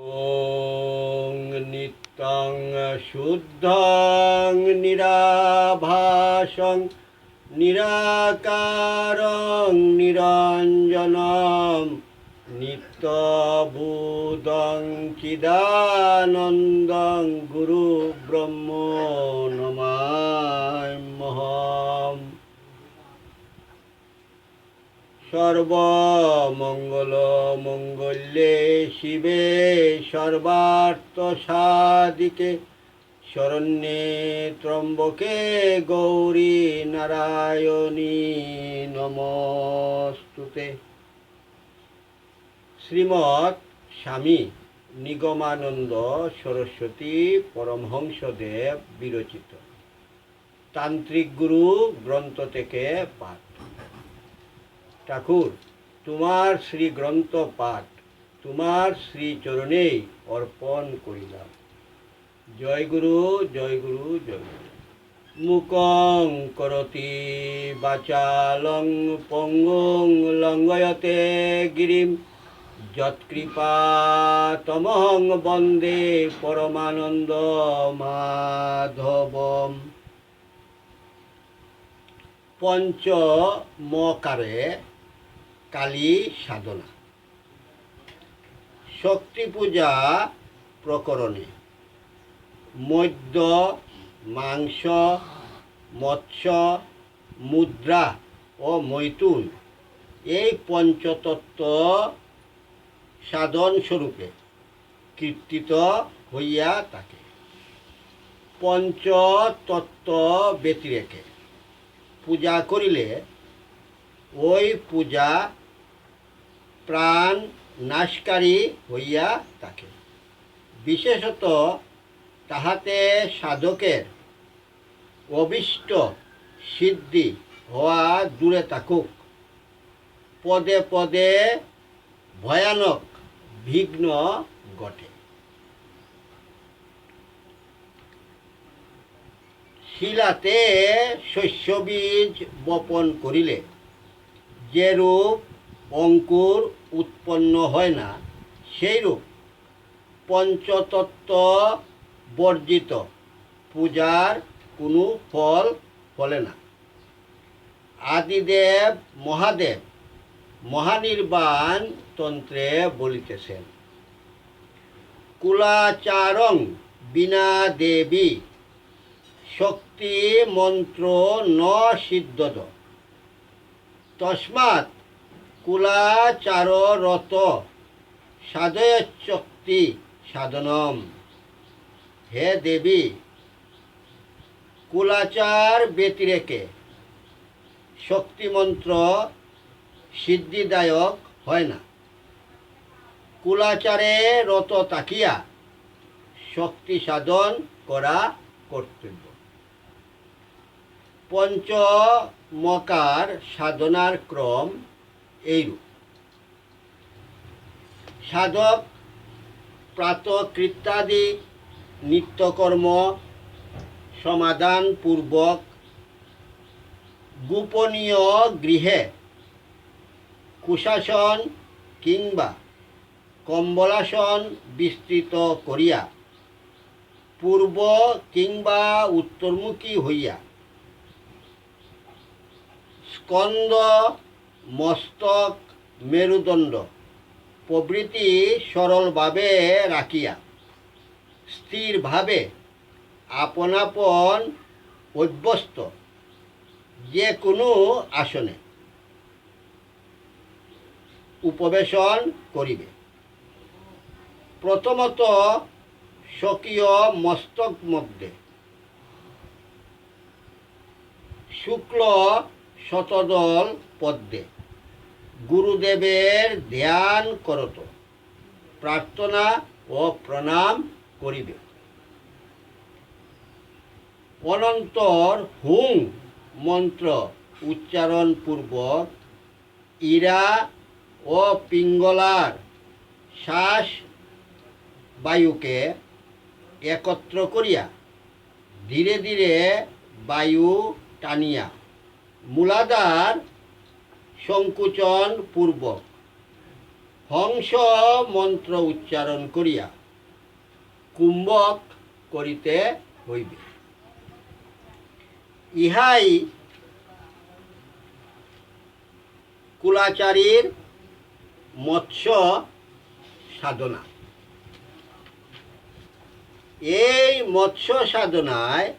ॐ नित्यं शुद्धं निराभासं निराकारं निरञ्जनं नित्यबुद्धं चिदानन्दं गुरुब्रह्मो नमामः। सर्वमङ्गलमङ्गल्ये शिवे सर्वार्थसाधिके शरण्ये त्र्यम्बके गौरी नारायणी नमोस्तुते। श्रीमद् स्वामी निगमानंद सरस्वती परमहंसदेव विरचित तांत्रिक गुरु ग्रंथ থেকে পাঠ। ঠাকুর, তোমার শ্রী গ্রন্থ পাঠ তোমার শ্রী চরণেই অর্পণ করিলাম। জয় গুরু, জয় গুরু, জয় গুরু। মুকং করতি বাচালং পঙ্গুং লঙ্ঘয়তে গিরিম যৎকৃপা তমহং বন্দে পরমানন্দ মাধবম। পঞ্চমকারে কালী সাধনা। শক্তি পূজা প্রকরণে মদ্য, মাংস, মৎস্য, মুদ্রা ও মৈথুন এই পঞ্চতত্ত্ব সাধন স্বরূপে কীর্তিত হইয়া থাকে। পঞ্চতত্ত্ব ব্যতিরেকে পূজা করিলে ওই পূজা প্রাণ নাশকারী হইয়া থাকে। বিশেষত তাহাতে সাধকের অভীষ্ট সিদ্ধি হওয়া দূরে থাকুক, পদে পদে ভয়ানক বিঘ্ন ঘটে। শিলাতে শস্যবীজ বপন করিলে যেরূপ অঙ্কুর উৎপন্ন হয় না, সেইরূপ পঞ্চতত্ত্ব বর্জিত পূজার কোনো ফল ফলে না। আদিদেব মহাদেব মহানির্বাণ তন্ত্রে বলিতেছেন, কুলাচারং বিনা দেবী শক্তি মন্ত্র ন সিদ্ধত তস্মাৎ কুলাচাররত সাধয়শক্তি সাধনম। হে দেবী, কুলাচার ব্যতিরেকে শক্তিমন্ত্র সিদ্ধিদায়ক হয় না। কুলাচারে রত থাকিয়া শক্তি সাধন করা কর্তব্য। পঞ্চমকার সাধনার ক্রম এইরূপ। সাধক প্রাতকৃত্যাদি নিত্যকর্ম সমাধানপূর্বক গোপনীয় গৃহে কুশাসন কিংবা কম্বলাসন বিস্তৃত করিয়া পূর্ব কিংবা উত্তরমুখী হইয়া স্কন্দ, মস্তক, মেরুদণ্ড প্রভৃতি সরলভাবে রাখিয়া স্থিরভাবে আপন আপন অভ্যস্ত যে কোনো আসনে উপবেশন করিবে। প্রথমত স্বকীয় মস্তক মধ্যে শুক্ল শতদল পদ্মে গুরুদেবের ধ্যান করত প্রার্থনা ও প্রণাম করিবে। অনন্তর হুং মন্ত্র উচ্চারণ পূর্বক ইরা ও পিঙ্গলার শ্বাস বায়ুকে একত্র করিয়া ধীরে ধীরে বায়ু টানিয়া মূলাধার সংকুচন পূর্বক হংস মন্ত্র উচ্চারণ করিয়া কুম্ভক করিতে হইবে। ইহাই কুলাচারীর মৎস্য সাধনা। এই মৎস্য সাধনায়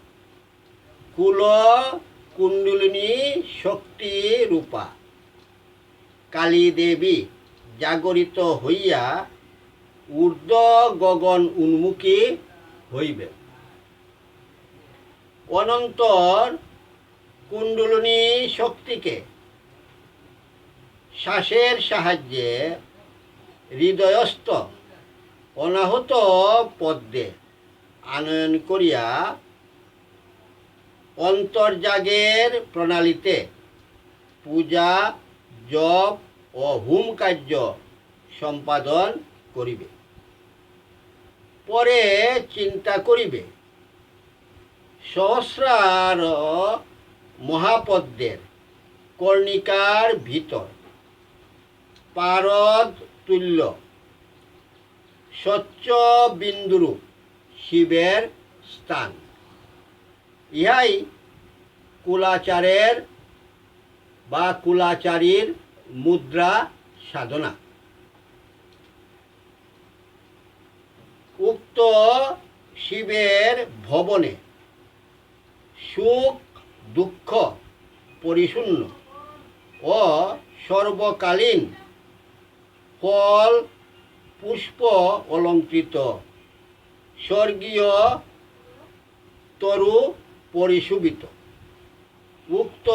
কুল কুণ্ডলিনী শক্তি রূপা কালী দেবী জাগরিত হইয়া ঊর্ধ্ব গগন উন্মুখী হইবে। অনন্তর কুণ্ডলিনী শক্তিকে শ্বাসের সাহায্যে হৃদয়স্থ অনাহত পদ্মে আনয়ন করিয়া অন্তর্যাগের প্রণালীতে পূজা জপ ও হোম কার্য সম্পাদন করিবে। পরে চিন্তা করিবে সহস্রার মহাপদ্মের কর্ণিকার ভিতর পারদ তুল্য স্বচ্ছ বিন্দুরূপ শিবের স্থান। ইহাই কুলাচারের বা কুলাচারীর মুদ্রা সাধনা। উক্ত শিবের ভবনে সুখ দুঃখ পরিশূন্য ও সর্বকালীন ফল পুষ্প অলঙ্কৃত স্বর্গীয় তরু পরিশোভিত। উক্ত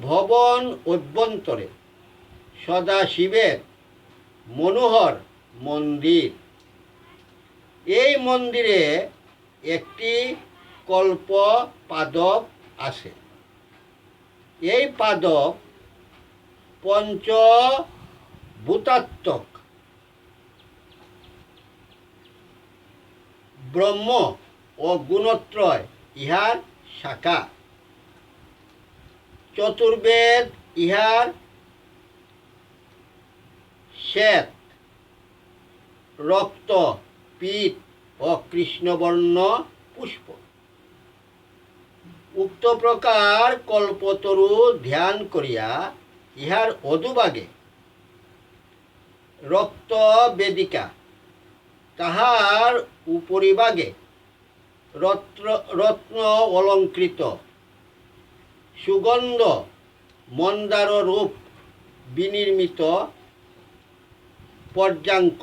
ভবন অভ্যন্তরে সদাশিবের মনোহর মন্দির। এই মন্দিরে একটি কল্প পাদপ আছে। এই পাদপ পঞ্চভূতাত্মক ব্রহ্ম ও গুণত্রয় ইহার শাখা। চতুর্বেদ ইহার শ্বেত রক্ত পীত ও কৃষ্ণবর্ণ পুষ্প। উক্ত প্রকার কল্পতরু ধ্যান করিয়া ইহার অধুভাগে রক্ত বেদিকা, তাহার উপরিভাগে রত্ন অলঙ্কৃত সুগন্ধ মন্দার রূপ বিনির্মিত পর্যাঙ্ক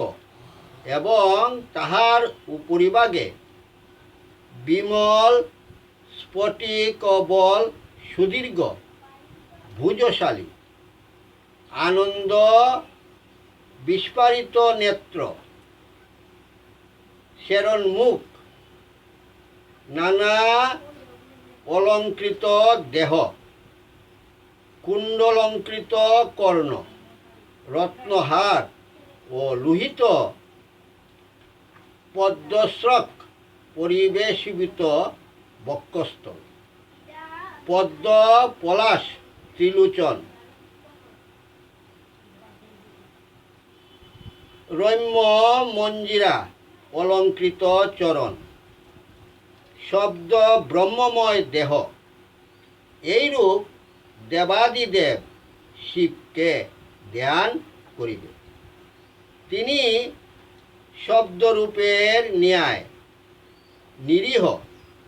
এবং তাহার উপরিভাগে বিমল স্ফটিকবল সুদীর্ঘ ভুজশালী আনন্দ বিস্ফারিত নেত্র শেরোন্মুখ নানা অলঙ্কৃত দেহ কুণ্ডলঙ্কৃত কর্ণ রত্নহার ও লোহিত পদ্মস্রক পরিবেশিত বক্ষস্থল পদ্ম পলাশ ত্রিলোচন রম্য মঞ্জিরা অলঙ্কৃত চরণ শব্দ ব্রহ্মময় দেহ। এইরূপ দেবাদিদেব শিবকে ধ্যান করিবে। তিনি শব্দরূপের ন্যায় নিরীহ,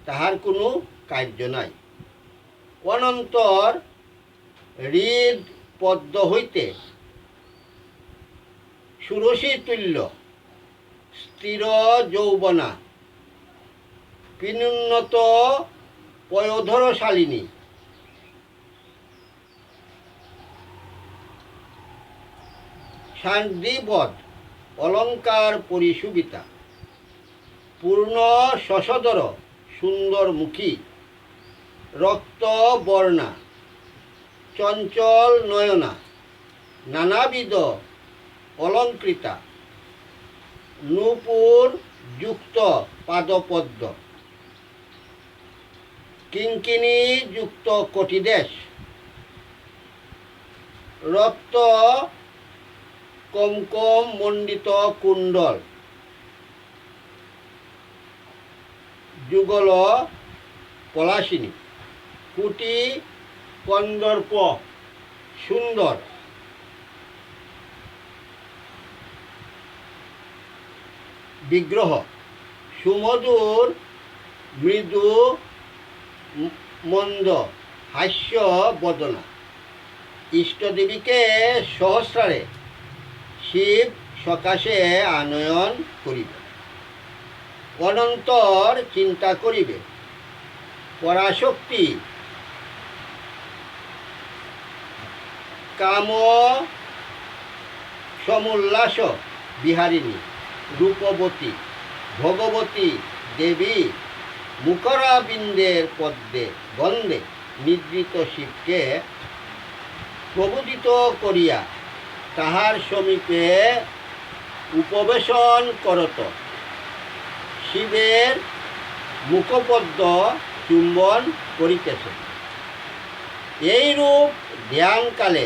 তাহার কোনো কার্য নাই। অনন্তর হৃদ পদ্ম হইতে সুরসিতুল্য স্থির যৌবনা বিনুন্নত পয়োধরশালিনী শান্তিবধ অলঙ্কার পরিশোভিতা পূর্ণ শশধর সুন্দরমুখী রক্তবর্ণা চঞ্চল নয়না নানাবিধ অলঙ্কৃতা নূপুর যুক্ত পাদপদ্ম কিঙ্কিণী যুক্ত কটিদেশ রক্ত কমকম মণ্ডিত কুণ্ডল, যুগল পলাশিনী, কুটি কন্দর্প সুন্দর, বিগ্রহ, সুমধুর মৃদু মন্দ হাস্য বদনা। ইষ্টদেবীকে সহস্রারে শিব সকাশে আনয়ন করিবে, অনন্তর চিন্তা করিবে। পরাশক্তি কাম সমুল্লাস বিহারিণী, রূপবতী ভগবতী দেবী মুখরাবিন্দের পদ্মে গন্ধে নিদ্রিত শিবকে প্রবোধিত করিয়া তাহার সমীপে উপবেশন করত। শিবের মুখপদ্ম চুম্বন করিতেছে। এইরূপ ধ্যানকালে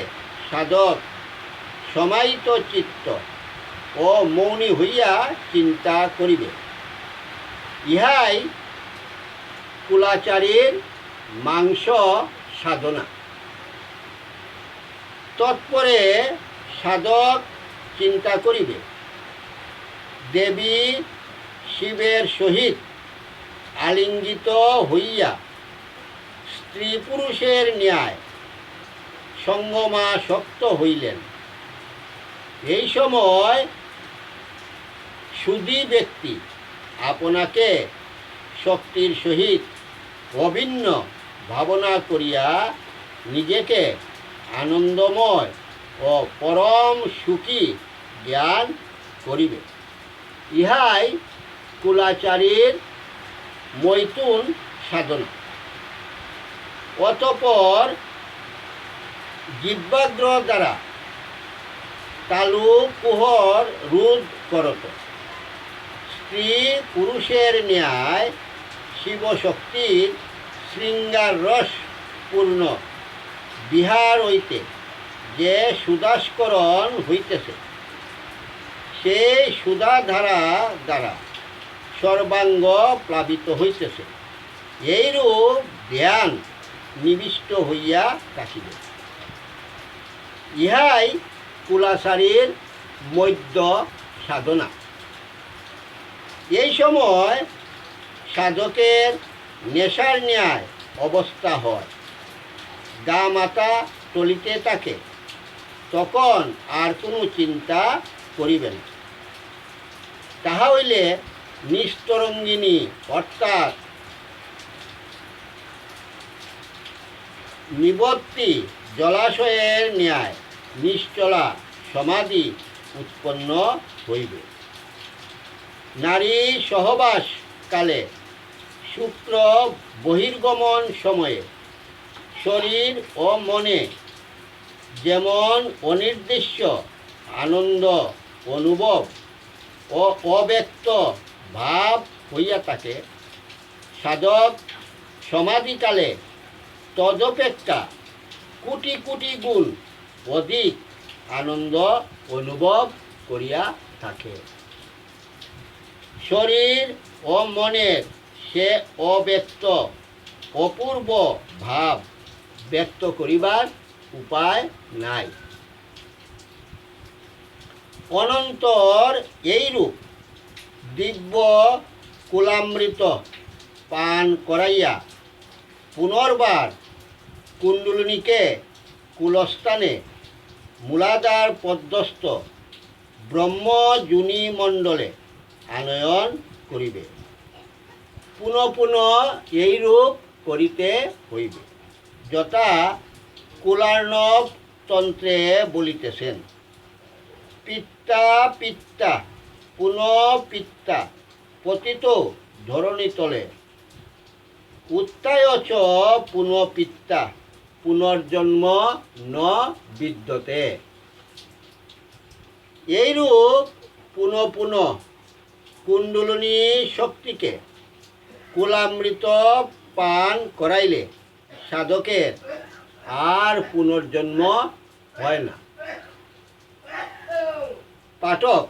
সাধক সমাহিত চিত্ত ও মৌনী হইয়া চিন্তা করিবে। ইহাই কুলাচারীর মাংস সাধনা। তৎপরে সাধক চিন্তা করিবে, দেবী শিবের সহিত আলিঙ্গিত হইয়া স্ত্রী পুরুষের ন্যায় সঙ্গমাসক্ত হইলেন। এই সময় সুধী ব্যক্তি আপনাকে শক্তির সহিত অভিন্ন ভাবনা করিয়া নিজেকে আনন্দময় ও পরম সুখী জ্ঞান করিবে। ইহাই কুলাচারীর মৈথুন সাধনা। অতঃপর জিহ্বাগ্র দ্বারা তালু কুহর রোধ করত। স্ত্রী পুরুষের ন্যায় শিবশক্তির শৃঙ্গার রস পূর্ণ বিহার হইতে যে সুদাস্করণ হইতেছে, সেই সুধাধারা দ্বারা সর্বাঙ্গ প্লাবিত হইতেছে। এইরূপ ধ্যান নিবিষ্ট হইয়া থাকিবে। ইহাই কুলাচারীর মধ্য সাধনা। এই সময় সাধকের নেশার ন্যায় অবস্থা হয়, গা মাথা চলিতে থাকে। তখন আর কোনো চিন্তা করিবে না। তাহা হইলে নিস্তরঙ্গিনী অর্থাৎ নিবর্তি জলাশয়ের ন্যায় নিশ্চলা সমাধি উৎপন্ন হইবে। নারী সহবাস কালে শুক্র বহির্গমন সময়ে শরীর ও মনে যেমন অনির্দিষ্ট আনন্দ অনুভব ও অব্যক্ত ভাব হইয়া থাকে, সাধক সমাধিকালে তদপেক্ষা কোটি কোটি গুণ অধিক আনন্দ অনুভব করিয়া থাকে। শরীর ও মনের সে অব্যক্ত অপূর্ব ভাব ব্যক্ত করিবার উপায় নাই। অনন্তর এইরূপ দিব্য কুলামৃত পান করাইয়া পুনর্বার কুণ্ডলিনীকে কুলস্থানে মূলাধার পদ্মস্থ ব্রহ্মযোনি মণ্ডলে আনয়ন করিবে। পুনঃ পুনঃ এইরূপ করিতে হইবে, যথা কুলার্ণব তন্ত্রে বলিতেছেন। পিত্তা পিত্তা পুনঃ পিত্তা পতিত ধরণীতলে, উত্থায় চ পুনঃ পিত্তা পুনর্জন্ম ন বিদ্যতে। এইরূপ পুনঃ পুনঃ কুণ্ডলিনী শক্তিকে কুলামৃত পান করাইলে সাধকের আর পুনর্জন্ম হয় না। পাঠক,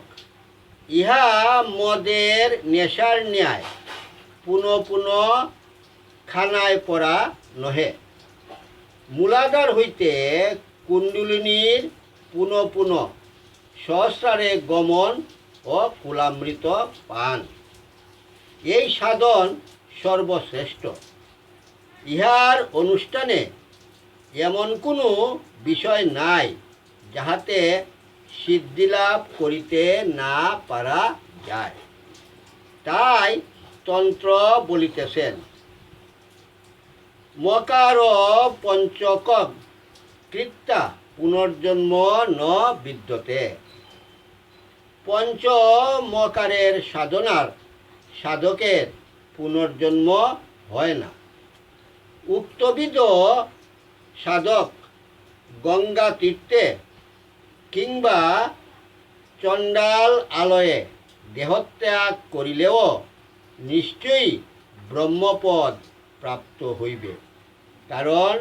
ইহা মদের নেশার ন্যায় পুনঃ পুনঃ খানায় পড়া নহে। মূলাধার হইতে কুণ্ডলিনীর পুনঃ পুনঃ সহস্রারে গমন ও কুলামৃত পান, এই সাধন সর্বশ্রেষ্ঠ। ইহার অনুষ্ঠানে এমন কোনো বিষয় নাই যাহাতে সিদ্ধিলাভ করিতে না পারা যায়। তাই তন্ত্র বলিতেছেন, মকার পঞ্চকম কৃত্যা পুনর্জন্ম ন বিদ্যতে। পঞ্চ মকারের সাধনার সাধকের পুনর্জন্ম হয় না। উক্তবিধ সাধক গঙ্গা তীর্থে কিংবা চণ্ডাল আলয়ে দেহত্যাগ করিলেও নিশ্চয়ই ব্রহ্মপদ প্রাপ্ত হইবে। কারণ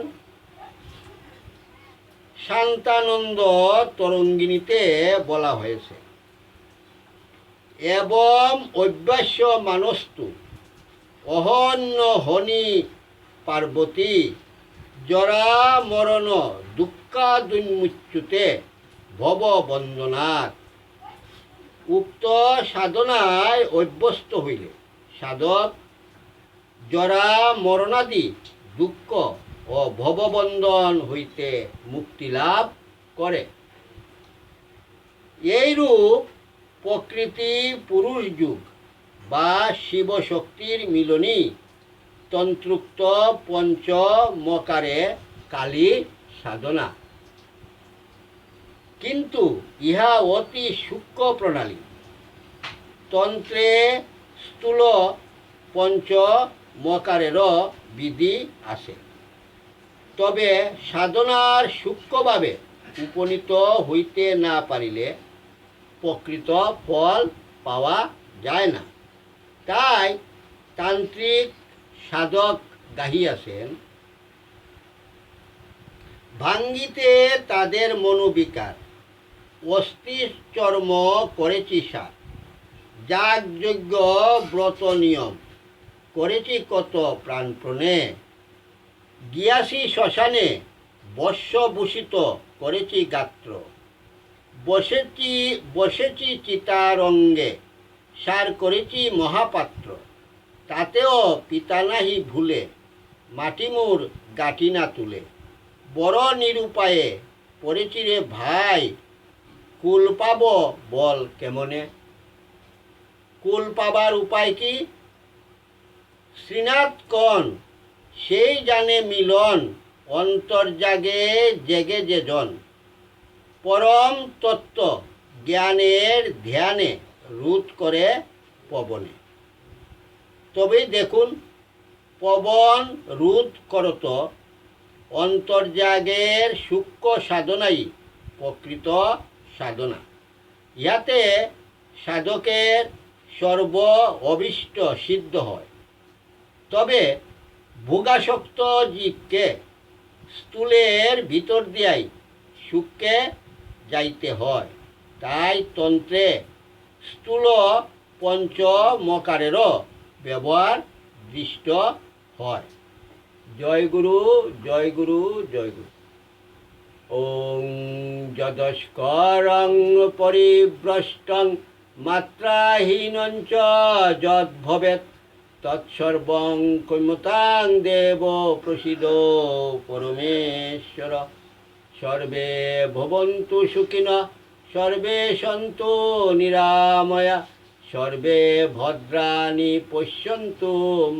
শান্তানন্দ তরঙ্গিনীতে বলা হয়েছে, এবং অভ্যাস্য মানস্তু অহন্য হনি পার্বতী জরা মরণ দুঃখাদুন্মুচ্যুতে ভব বন্দনাথ। উক্ত সাধনায় অভ্যস্ত হইলে সাধক জরা মরণাদি দুঃখ ও ভববন্ধন হইতে মুক্তি লাভ করে। এইরূপ প্রকৃতি পুরুষ যুগ বা শিবশক্তির মিলনই তন্ত্রোক্ত পঞ্চ মকারে কালী সাধনা। কিন্তু ইহা অতি সূক্ষ্ম প্রণালী। তন্ত্রে স্থূল পঞ্চ মকারেরও বিধি আছে, তবে সাধনার সূক্ষ্মভাবে উপনীত হইতে না পারিলে প্রকৃত ফল পাওয়া যায় না। তাই তান্ত্রিক সাধক গাহিয়াছেন, ভাঙ্গিতে তাদের মনোবিকার, অস্থিচর্ম করেছি সার, যাগযজ্ঞ ব্রত নিয়ম করেছি কত প্রাণপ্রণে, গিয়াসি শ্মশানে বর্ষভূষিত করেছি গাত্র, বসেছি চিতারঙ্গে সার করেছি মহাপাত্র, তাতেও পিতা নাহি ভুলে মাটিমুর গাঁটি না তুলে, বড় নিরুপায়ে পড়েছি রে ভাই, কুল পাব বল কেমনে। কুল পাবার উপায় কি? শ্রীনাথ কন সেই জানে মিলন, অন্তর্জাগে জেগে যে জন, পরম তত্ত্ব জ্ঞানের ধ্যানে রোধ করে পবনে। তবে দেখুন, পবন রোধ করত অন্তর্জাগের সূক্ষ্ম সাধনাই প্রকৃত সাধনা। ইহাতে সাধকের সর্ব অভীষ্ট সিদ্ধ হয়। তবে ভোগাসক্ত জীবকে স্থূলের ভিতর দিয়াই সূক্ষ্মে যাইতে হয়। তাই তন্ত্রে স্থূল পঞ্চ মকারেরও ব্যবহার দৃষ্ট হয়। জয় গুরু, জয় গুরু, জয় গুরু। ওং যদস্করং পরিভ্রষ্টং মাত্রাহীনঞ্চ যদ্ভবেৎ তৎসর্বং ক্ষম্যতাং দেব প্রসীদ পরমেশ্বর। সর্বে ভবন্তু সুখিনঃ, সর্বে সন্তু নিরাময়া, সর্বে ভদ্রাণি পশ্যন্তু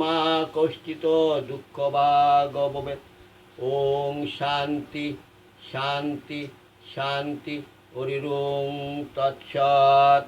মা কষ্টিত দুঃখভাগ ভবেৎ। ওং শান্তি শান্তি শান্তি। হরি ওং তৎসৎ।